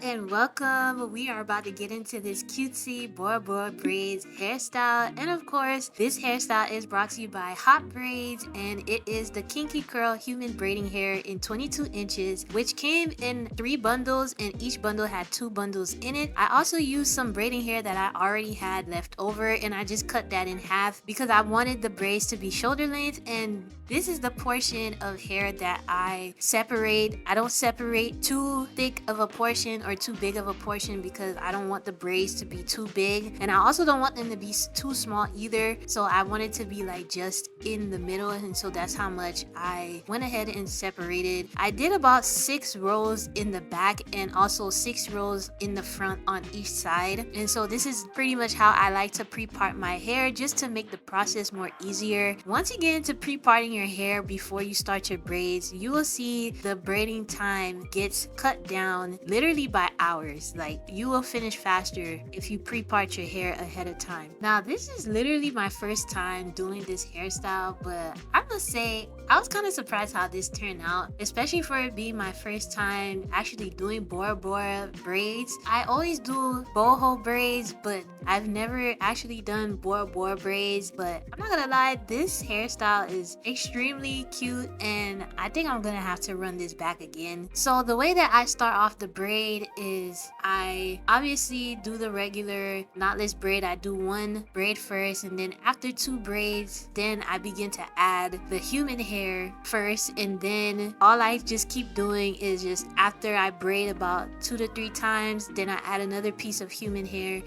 and welcome. We are about to get into this cutesy Bora Bora braids hairstyle. And of course, this hairstyle is brought to you by Hotbraids, and it is the Kinky Curl Human Braiding Hair in 22 inches, which came in 3 bundles, and each bundle had 2 bundles in it. I also used some braiding hair that I already had left over, and I just cut that in half because I wanted the braids to be shoulder length, and this is the portion of hair that I separate. I don't separate too thick of a portion or too big of a portion because I don't want the braids to be too big, and I also don't want them to be too small either. So I want it to be like just in the middle, and so that's how much I went ahead and separated. I did about 6 rows in the back and also 6 rows in the front on each side, and so this is pretty much how I like to pre-part my hair, just to make the process more easier. Once you get into pre-parting your hair before you start your braids, you will see the braiding time gets cut down literally by hours. Like, you will finish faster if you pre-part your hair ahead of time. Now, this is literally my first time doing this hairstyle, but I must say I was kind of surprised how this turned out, especially for it being my first time actually doing Bora Bora braids. I always do boho braids, but I've never actually done Bora Bora braids. But I'm not gonna lie, this hairstyle is extremely cute, and I think I'm gonna have to run this back again. So the way that I start off the braid is I obviously do the regular knotless braid. I do 1 braid first, and then after 2 braids, then I begin to add the human hair first, and then all I just keep doing is just after I braid about 2 to 3 times, then I add another piece of human hair.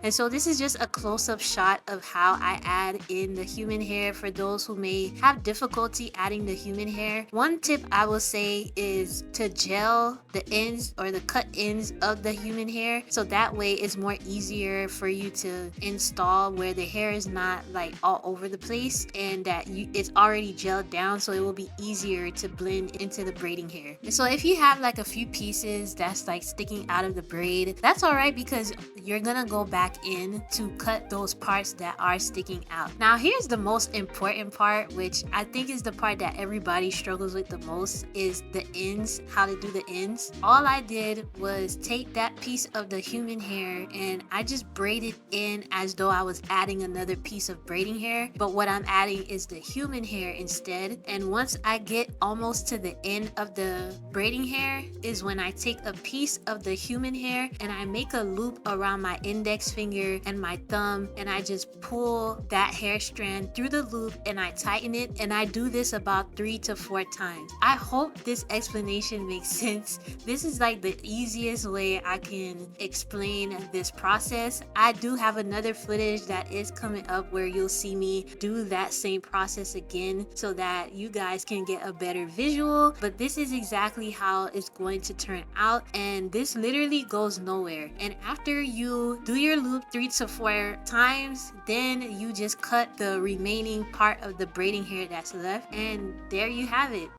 And so this is just a close-up shot of how I add in the human hair for those who may have difficulty adding the human hair. One tip I will say is to gel the ends or the cut ends of the human hair, so that way it's more easier for you to install, where the hair is not like all over the place, and that it's already gelled down, so it will be easier to blend into the braiding hair. And so if you have like a few pieces that's like sticking out of the braid, that's all right, because you're gonna go back in to cut those parts that are sticking out. Now, here's the most important part, which I think is the part that everybody struggles with the most, is the ends, how to do the ends. All I did was take that piece of the human hair and I just braided in as though I was adding another piece of braiding hair, but what I'm adding is the human hair instead. And once I get almost to the end of the braiding hair is when I take a piece of the human hair and I make a loop around my index finger and my thumb, and I just pull that hair strand through the loop and I tighten it, and I do this about 3 to 4 times. I hope this explanation makes sense. This is like the easiest way I can explain this process. I do have another footage that is coming up where you'll see me do that same process again so that you guys can get a better visual, but this is exactly how it's going to turn out, and this literally goes nowhere. And after you do your loop 3 to 4 times, then you just cut the remaining part of the braiding hair that's left, and there you have it.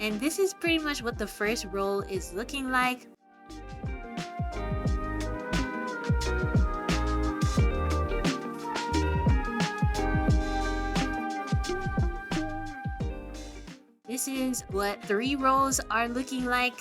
And this is pretty much what the first roll is looking like. This is what 3 rows are looking like.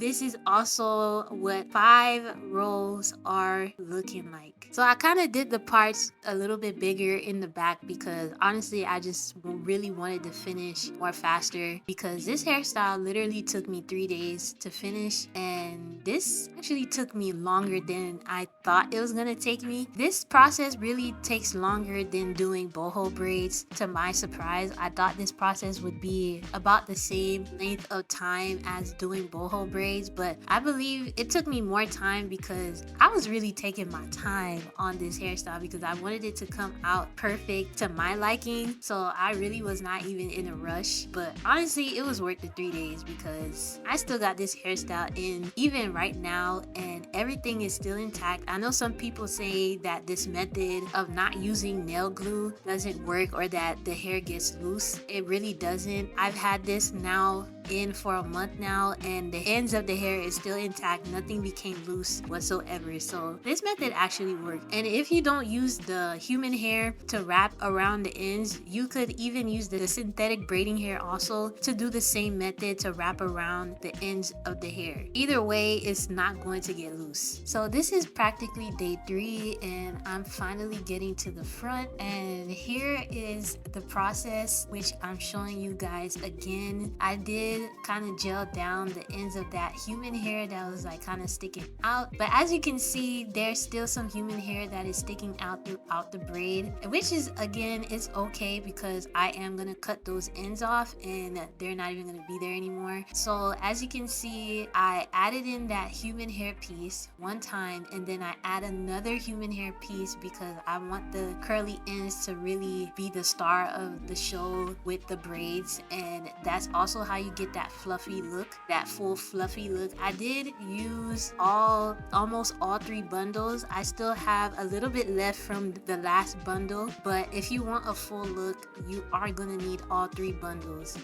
this is also what 5 rows are looking like. So I kind of did the parts a little bit bigger in the back because honestly I just really wanted to finish more faster, because this hairstyle literally took me 3 days to finish, and this actually took me longer than I thought it was gonna take me. This process really takes longer than doing boho braids. To my surprise, I thought this process would be about the same length of time as doing boho braids, but I believe it took me more time because I was really taking my time on this hairstyle because I wanted it to come out perfect to my liking. So I really was not even in a rush, but honestly it was worth the 3 days because I still got this hairstyle in even right now and everything is still intact. I know some people say that this method of not using nail glue doesn't work or that the hair gets loose. It really doesn't. I've had this now in for a month now and the ends of the hair is still intact. Nothing became loose whatsoever. So this method actually worked. And if you don't use the human hair to wrap around the ends, you could even use the synthetic braiding hair also to do the same method to wrap around the ends of the hair. Either way, it's not going to get loose. So this is practically day 3 and I'm finally getting to the front, and here is the process which I'm showing you guys again. I did kind of gel down the ends of that human hair that was like kind of sticking out, but as you can see there's still some human hair that is sticking out throughout the braid, which is again it's okay because I am gonna cut those ends off and they're not even gonna be there anymore. So as you can see, I added in that human hair piece one time and then I add another human hair piece because I want the curly ends to really be the star of the show with the braids, and that's also how you get that fluffy look, that full fluffy look. I did use almost all 3 bundles. I still have a little bit left from the last bundle, but if you want a full look you are gonna need all 3 bundles.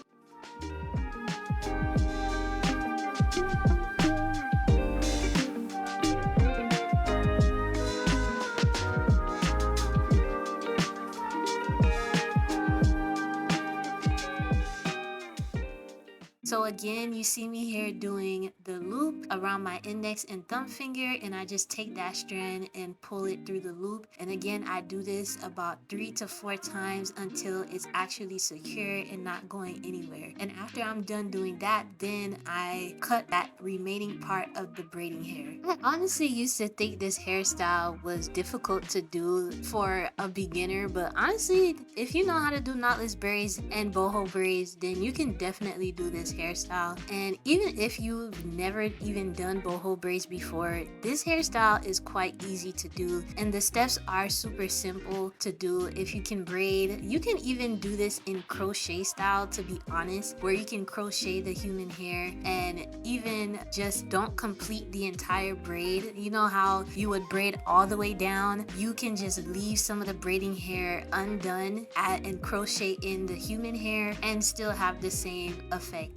So again, you see me here doing the loop around my index and thumb finger, and I just take that strand and pull it through the loop. And again, I do this about 3 to 4 times until it's actually secure and not going anywhere. And after I'm done doing that, then I cut that remaining part of the braiding hair. I honestly used to think this hairstyle was difficult to do for a beginner, but honestly, if you know how to do knotless braids and boho braids, then you can definitely do this hairstyle. And even if you've never even done boho braids before, this hairstyle is quite easy to do and the steps are super simple to do. If you can braid, you can even do this in crochet style, to be honest, where you can crochet the human hair and even just don't complete the entire braid. You know how you would braid all the way down? You can just leave some of the braiding hair undone and crochet in the human hair and still have the same effect.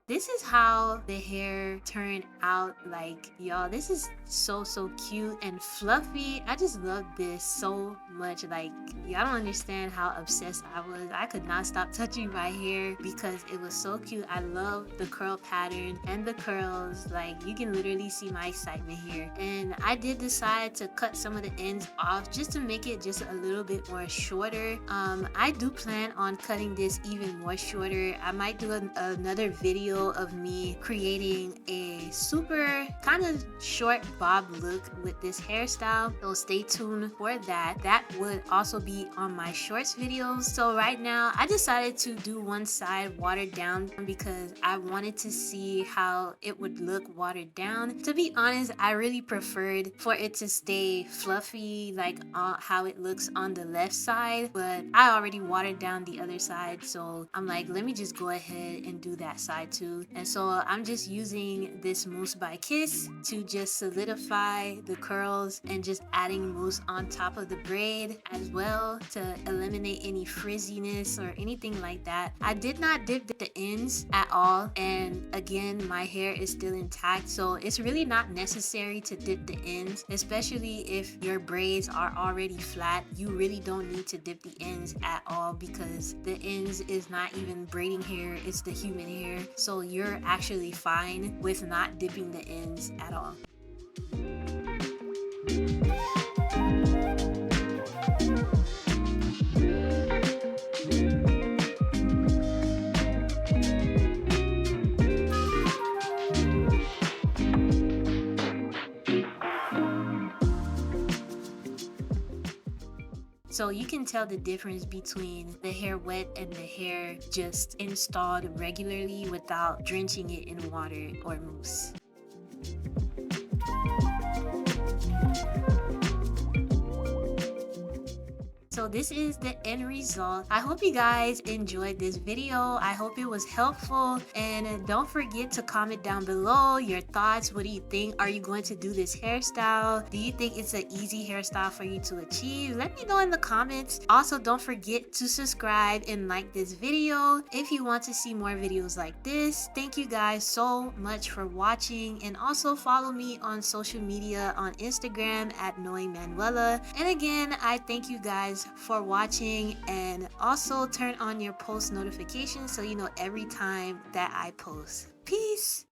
This is how the hair turned out. Like, y'all, this is so cute and fluffy. I just love this so much. Like, y'all don't understand how obsessed I was. I could not stop touching my hair because it was so cute. I love the curl pattern and the curls. Like, you can literally see my excitement here. And I did decide to cut some of the ends off just to make it just a little bit more shorter. I do plan on cutting this even more shorter. I might do another video video of me creating a super kind of short bob look with this hairstyle, so stay tuned for that. That would also be on my shorts videos. So right now I decided to do one side watered down because I wanted to see how it would look watered down. To be honest, I really preferred for it to stay fluffy like how it looks on the left side, but I already watered down the other side, so I'm like, let me just go ahead and do that side too. And so I'm just using this mousse by Kiss to just solidify the curls and just adding mousse on top of the braid as well to eliminate any frizziness or anything like that. I did not dip the ends at all, and again, my hair is still intact, so it's really not necessary to dip the ends, especially if your braids are already flat. You really don't need to dip the ends at all because the ends is not even braiding hair, it's the human hair, so you're actually fine with not dipping the ends at all. So you can tell the difference between the hair wet and the hair just installed regularly without drenching it in water or mousse. So this is the end result. I hope you guys enjoyed this video. I hope it was helpful, and don't forget to comment down below your thoughts. What do you think? Are you going to do this hairstyle? Do you think it's an easy hairstyle for you to achieve? Let me know in the comments. Also, don't forget to subscribe and like this video if you want to see more videos like this. Thank you guys so much for watching, and also follow me on social media on Instagram at knowingmanuela. And again, I thank you guys for watching, and also turn on your post notifications so you know every time that I post. Peace.